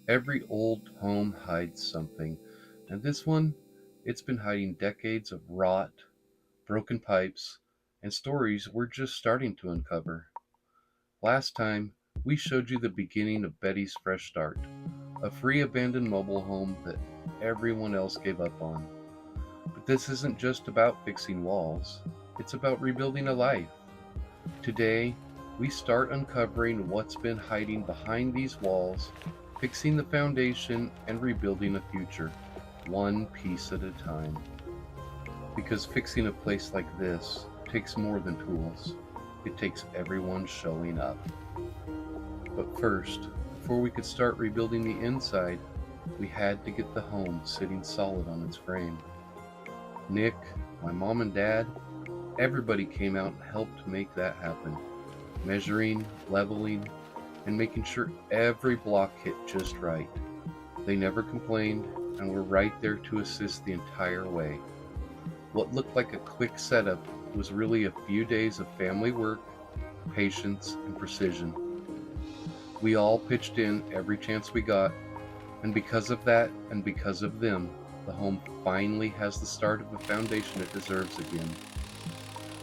Every old home hides something, and this one, it's been hiding decades of rot, broken pipes, and stories we're just starting to uncover. Last time, we showed you the beginning of Betty's fresh start, a free abandoned mobile home that everyone else gave up on. But this isn't just about fixing walls, it's about rebuilding a life. Today, we start uncovering what's been hiding behind these walls, fixing the foundation, and rebuilding a future, one piece at a time. Because fixing a place like this takes more than tools, it takes everyone showing up. But first, before we could start rebuilding the inside, we had to get the home sitting solid on its frame. Nick, my mom and dad, everybody came out and helped make that happen, measuring, leveling, and making sure every block hit just right. They never complained and were right there to assist the entire way. What looked like a quick setup was really a few days of family work, patience, and precision. We all pitched in every chance we got, and because of that and because of them, the home finally has the start of a foundation it deserves again.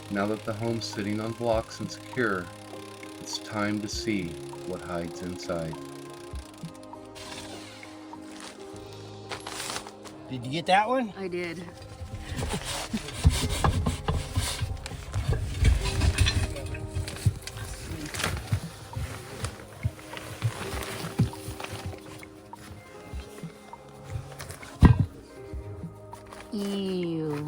Now that the home's sitting on blocks and secure, it's time to see what hides inside. Did you get that one? I did. Ew.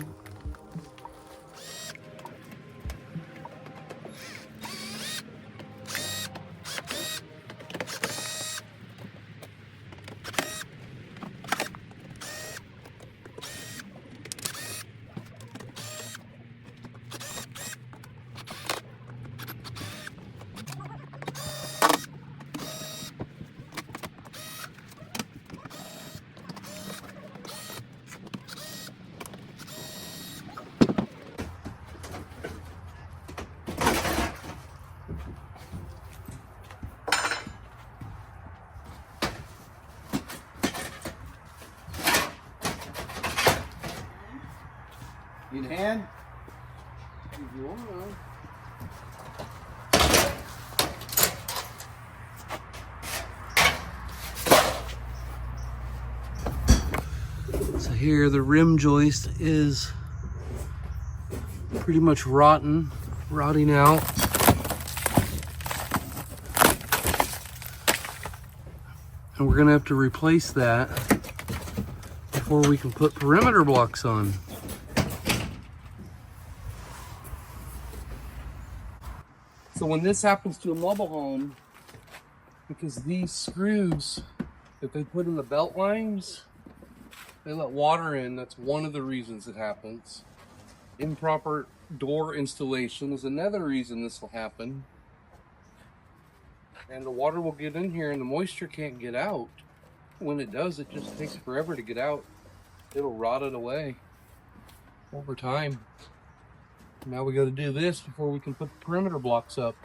In hand? If you want. So here the rim joist is pretty much rotting out. And we're gonna have to replace that before we can put perimeter blocks on. So when this happens to a mobile home, because these screws that they put in the belt lines, they let water in. That's one of the reasons it happens. Improper door installation is another reason this will happen. And the water will get in here and the moisture can't get out. When it does, it just takes forever to get out. It'll rot it away over time. Now we got to do this before we can put the perimeter blocks up.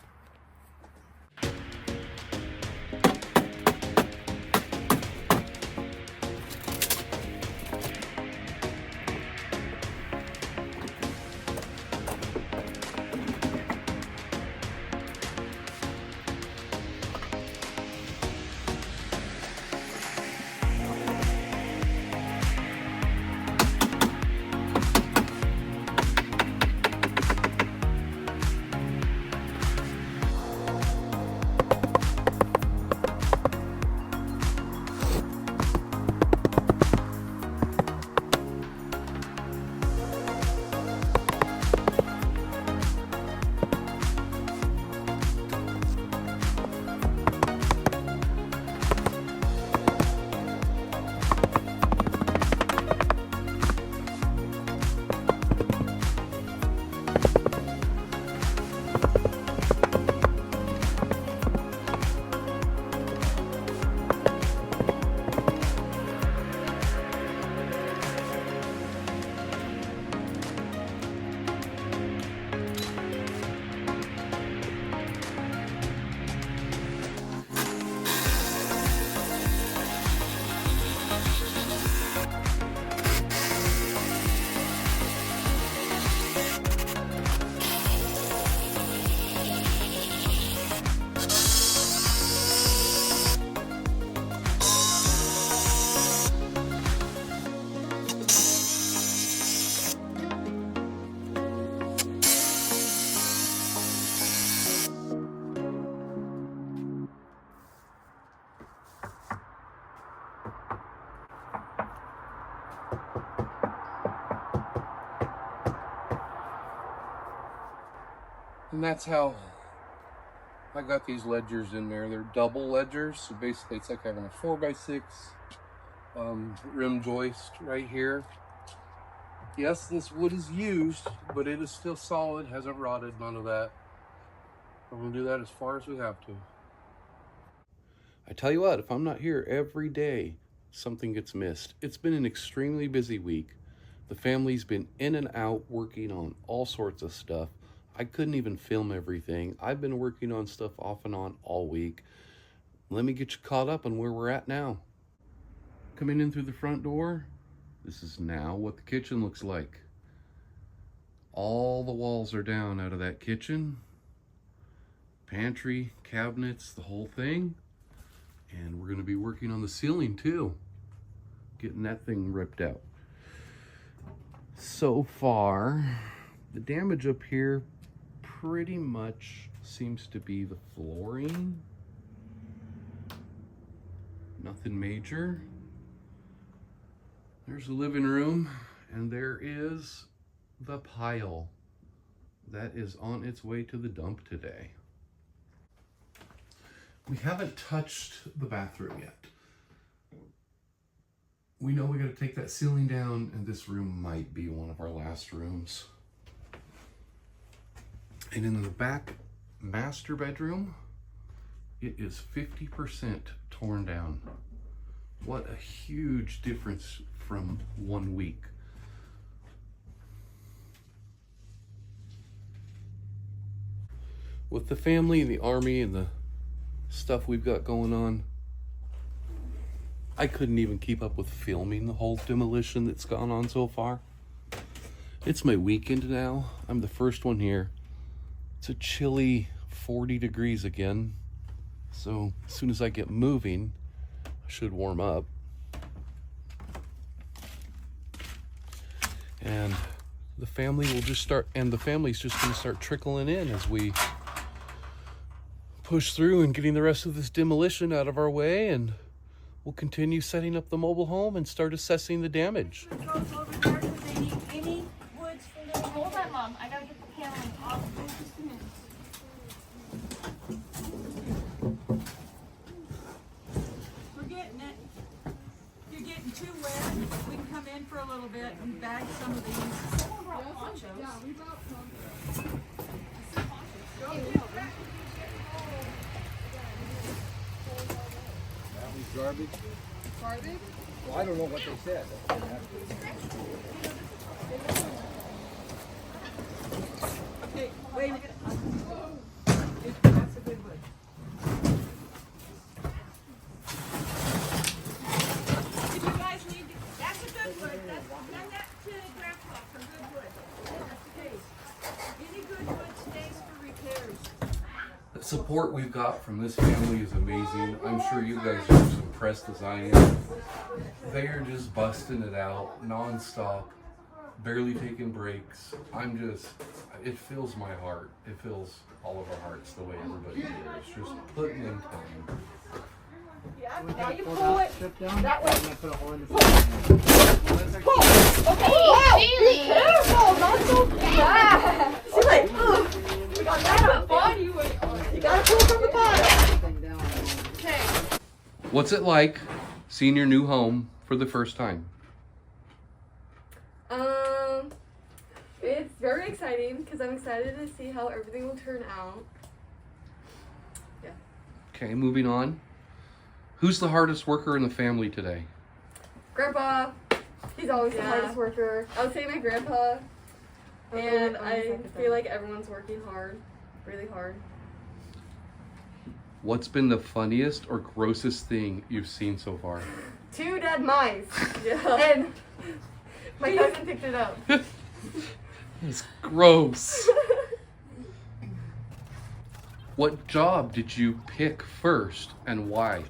And that's how I got these ledgers in there. They're double ledgers, so basically it's like having a 4x6 rim joist right here. Yes, this wood is used, but it is still solid, hasn't rotted, none of that. I'm gonna do that as far as we have to. I tell you what, if I'm not here every day, something gets missed. It's been an extremely busy week. The family's been in and out working on all sorts of stuff. I couldn't even film everything. I've been working on stuff off and on all week. Let me get you caught up on where we're at now. Coming in through the front door, this is now what the kitchen looks like. All the walls are down out of that kitchen. Pantry, cabinets, the whole thing. And we're gonna be working on the ceiling too. Getting that thing ripped out. So far, the damage up here pretty much seems to be the flooring. Nothing major. There's the living room, and there is the pile that is on its way to the dump today. We haven't touched the bathroom yet. We know we gotta take that ceiling down, and this room might be one of our last rooms. And in the back master bedroom, it is 50% torn down. What a huge difference from 1 week. With the family and the army and the stuff we've got going on, I couldn't even keep up with filming the whole demolition that's gone on so far. It's my weekend now. I'm the first one here. It's a chilly 40 degrees again. So as soon as I get moving, I should warm up. And the family will just start, and the family's just gonna start trickling in as we push through and getting the rest of this demolition out of our way, and we'll continue setting up the mobile home and start assessing the damage. Hold on, Mom. I gotta get the paneling off. Just a minute. We're getting it. If you're getting too wet, we can come in for a little bit and bag some of these. Someone brought ponchos. Yeah, we brought some. That was garbage. Garbage? Well, I don't know what they said. Okay, wait. That's a good one. If you guys need to, that's a good wood. Send that to Grandpa for good wood. That's the case. Any good wood stays for repairs. The support we've got from this family is amazing. I'm sure you guys are as impressed as I am. They are just busting it out non-stop, barely taking breaks. It fills my heart. It fills all of our hearts the way everybody here is. Just putting in time. Yeah, now you pull it that way. Put a hole in the Pull! Okay, be careful! Not so fast! See, like, we got that on body. You gotta pull from the bottom. Okay. What's it like seeing your new home for the first time? It's very exciting because I'm excited to see how everything will turn out. Yeah. Okay, moving on. Who's the hardest worker in the family today? Grandpa, he's always the hardest worker. I would say my grandpa, and I feel like everyone's working hard, really hard. What's been the funniest or grossest thing you've seen so far? 2 dead mice. Yeah. And my cousin picked it up. It's gross. What job did you pick first and why?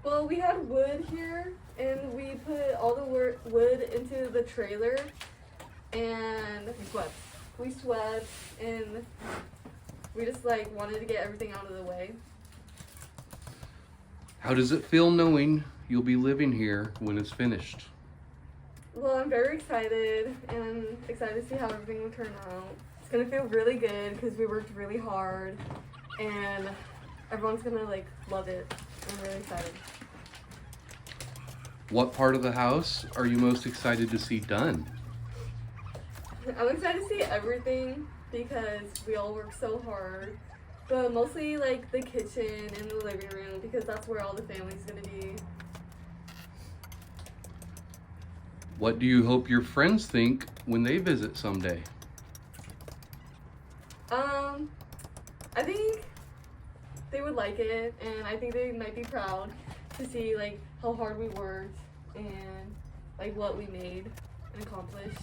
Well, we had wood here, and we put all the wood into the trailer, and we swept, and we just wanted to get everything out of the way. How does it feel knowing you'll be living here when it's finished? Well, I'm very excited, and I'm excited to see how everything will turn out. It's gonna feel really good because we worked really hard, and everyone's gonna like love it. I'm really excited. What part of the house are you most excited to see done? I'm excited to see everything because we all work so hard, but mostly like the kitchen and the living room because that's where all the family's gonna be. What do you hope your friends think when they visit someday? I think they would like it, and I think they might be proud to see like how hard we worked and like what we made and accomplished.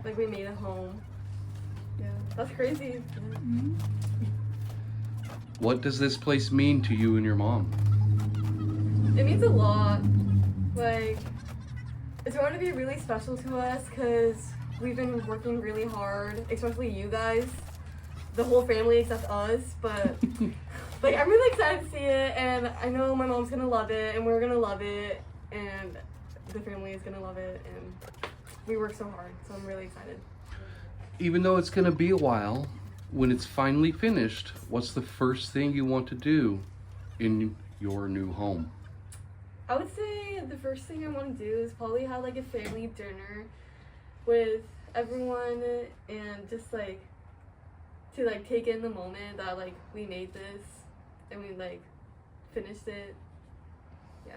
Like we made a home. Yeah, that's crazy. What does this place mean to you and your mom? It means a lot. Like, it's going to be really special to us because we've been working really hard, especially you guys, the whole family except us. But like, I'm really excited to see it, and I know my mom's gonna love it, and we're gonna love it, and the family is gonna love it, and we work so hard, so I'm really excited. Even though it's gonna be a while, when it's finally finished, what's the first thing you want to do in your new home? I would say the first thing I want to do is probably have like a family dinner with everyone and just like to like take in the moment that like we made this and we like finished it. Yeah.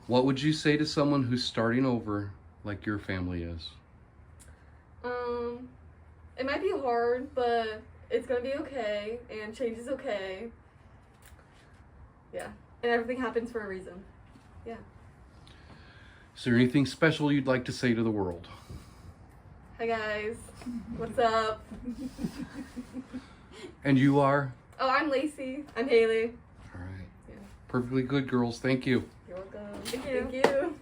What would you say to someone who's starting over like your family is? It might be hard, but it's gonna be okay, and change is okay. Yeah, and everything happens for a reason. Yeah. Is there anything special you'd like to say to the world? Hi guys, what's up? And you are? Oh, I'm Lacey. I'm Haley. All right. Yeah. Perfectly good, girls. Thank you. You're welcome. Thank you. Thank you.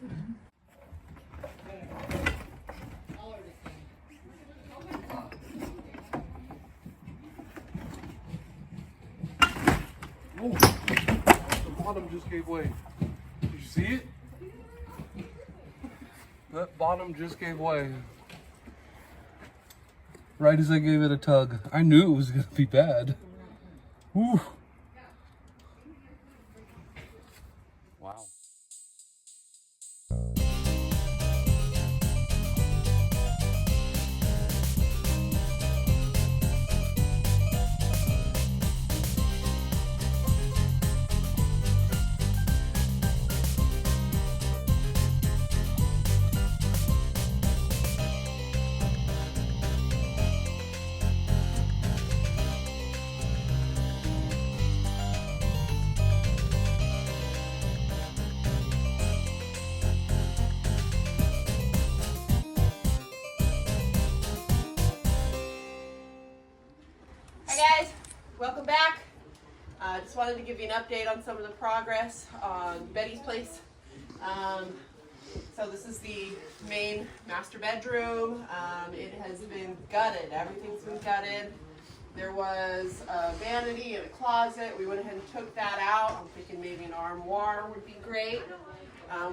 Oh, the bottom just gave way. Did you see it? That bottom just gave way. Right as I gave it a tug. I knew it was going to be bad. Whew. Wow. Hi guys, welcome back. Just wanted to give you an update on some of the progress on Betty's place. So this is the main master bedroom. It has been gutted. Everything's been gutted. There was a vanity and a closet. We went ahead and took that out. I'm thinking maybe an armoire would be great.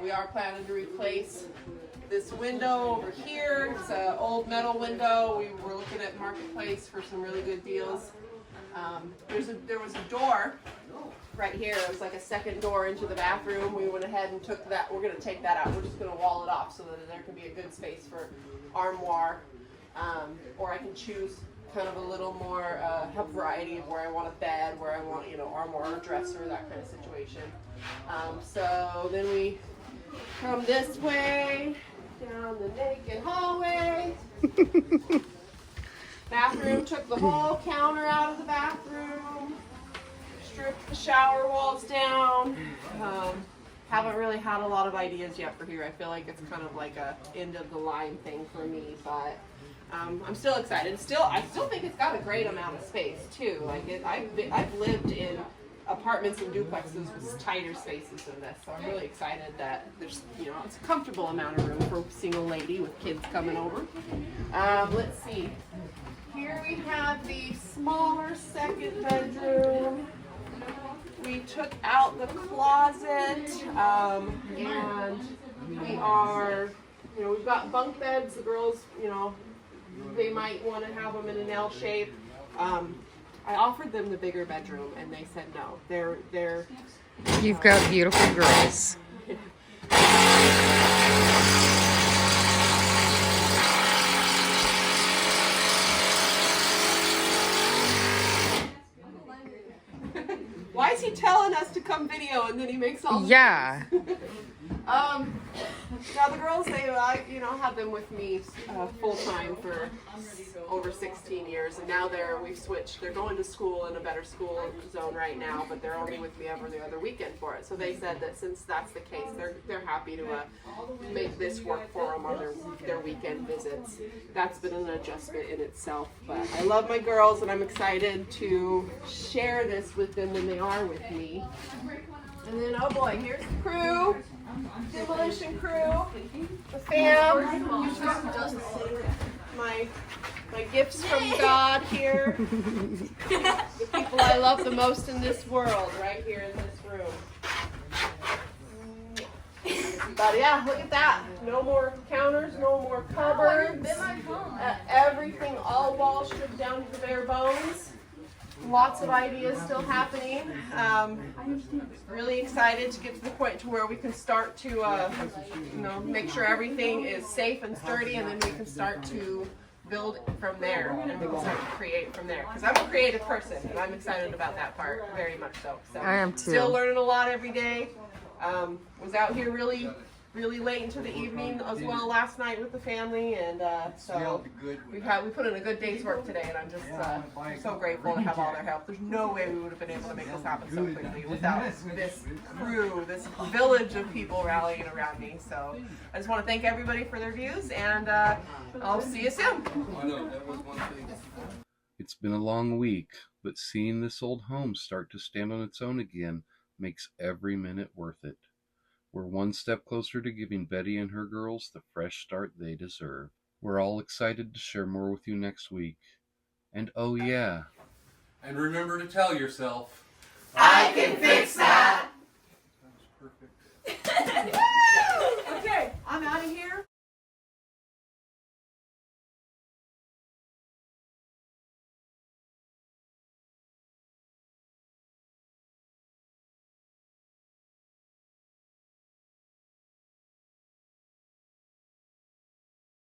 We are planning to replace this window over here. It's an old metal window. We were looking at Marketplace for some really good deals. There was a door right here. It was like a second door into the bathroom. We went ahead and took that. We're going to take that out. We're just going to wall it off so that there can be a good space for armoire. Or I can choose kind of a little more, have variety of where I want a bed, where I want, armoire or dresser, that kind of situation. So then we come this way, down the naked hallway. Bathroom, took the whole counter out of the bathroom, stripped the shower walls down. Haven't really had a lot of ideas yet for here. I feel like it's kind of like a end of the line thing for me, but I'm still excited. I still think it's got a great amount of space too. Like I've lived in apartments and duplexes with tighter spaces than this, so I'm really excited that there's, it's a comfortable amount of room for a single lady with kids coming over. Let's see. Here we have the smaller second bedroom. We took out the closet, and we are, we've got bunk beds. The girls, they might want to have them in an L shape. I offered them the bigger bedroom, and they said no. They're You've got beautiful girls. Why is he telling us to come video and then he makes all the Yeah. Now the girls, they had them with me full time for over 16 years, and now we've switched. They're going to school in a better school zone right now, but they're only with me every other weekend for it. So they said that since that's the case, they're happy to make this work for them on their weekend visits. That's been an adjustment in itself, but I love my girls, and I'm excited to share this with them when they are with me. And then, oh boy, here's the crew, demolition crew, the fam, my gifts from God here, the people I love the most in this world, right here in this room. But yeah, look at that. No more counters, no more cupboards. Everything, all walls stripped down to the bare bones. Lots of ideas still happening. Really excited to get to the point to where we can start to, make sure everything is safe and sturdy, and then we can start to build from there, and we can start to create from there. Because I'm a creative person, and I'm excited about that part very much so. I am too. Still learning a lot every day. Was out here really late into the evening as well last night with the family, and so we put in a good day's work today, and I'm just so grateful to have all their help. There's no way we would have been able to make this happen so quickly without this crew, this village of people rallying around me. So I just want to thank everybody for their views, and I'll see you soon. It's been a long week, but seeing this old home start to stand on its own again makes every minute worth it. We're one step closer to giving Betty and her girls the fresh start they deserve. We're all excited to share more with you next week. And oh yeah. And remember to tell yourself, I can fix that. that was perfect.